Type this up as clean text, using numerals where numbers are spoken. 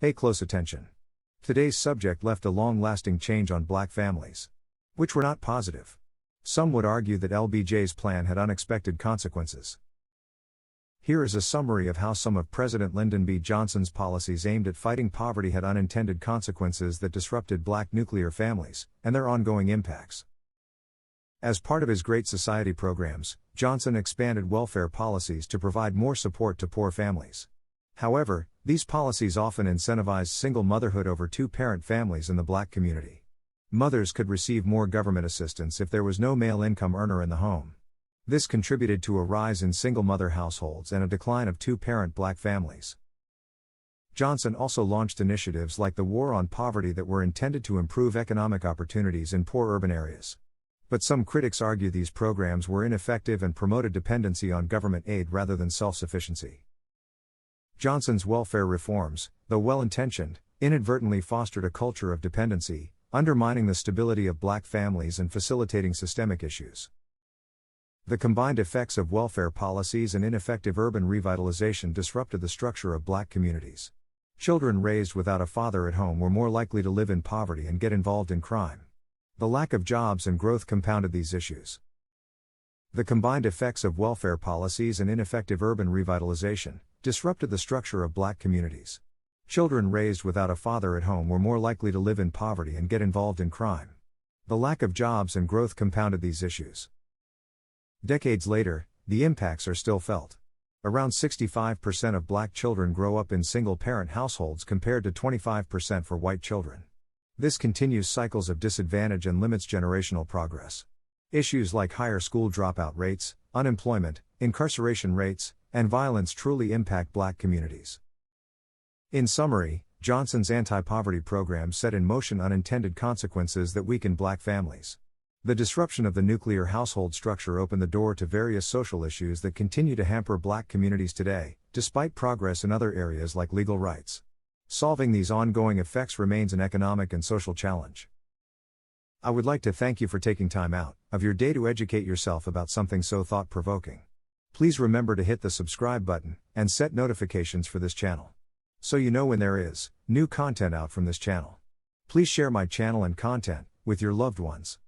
Pay close attention. Today's subject left a long-lasting change on black families, which were not positive. Some would argue that LBJ's plan had unexpected consequences. Here is a summary of how some of President Lyndon B. Johnson's policies aimed at fighting poverty had unintended consequences that disrupted black nuclear families, and their ongoing impacts. As part of his Great Society programs, Johnson expanded welfare policies to provide more support to poor families. However, these policies often incentivized single motherhood over two-parent families in the black community. Mothers could receive more government assistance if there was no male income earner in the home. This contributed to a rise in single-mother households and a decline of two-parent black families. Johnson also launched initiatives like the War on Poverty that were intended to improve economic opportunities in poor urban areas. But some critics argue these programs were ineffective and promoted dependency on government aid rather than self-sufficiency. Johnson's welfare reforms, though well-intentioned, inadvertently fostered a culture of dependency, undermining the stability of black families and facilitating systemic issues. The combined effects of welfare policies and ineffective urban revitalization disrupted the structure of black communities. Children raised without a father at home were more likely to live in poverty and get involved in crime. The lack of jobs and growth compounded these issues. The combined effects of welfare policies and ineffective urban revitalization disrupted the structure of black communities. Children raised without a father at home were more likely to live in poverty and get involved in crime. The lack of jobs and growth compounded these issues. Decades later, the impacts are still felt. Around 65% of black children grow up in single-parent households compared to 25% for white children. This continues cycles of disadvantage and limits generational progress. Issues like higher school dropout rates, unemployment, incarceration rates, and violence truly impact black communities. In summary, Johnson's anti-poverty program set in motion unintended consequences that weakened black families. The disruption of the nuclear household structure opened the door to various social issues that continue to hamper black communities today, despite progress in other areas like legal rights. Solving these ongoing effects remains an economic and social challenge. I would like to thank you for taking time out of your day to educate yourself about something so thought-provoking. Please remember to hit the subscribe button and set notifications for this channel, so you know when there is new content out from this channel. Please share my channel and content with your loved ones.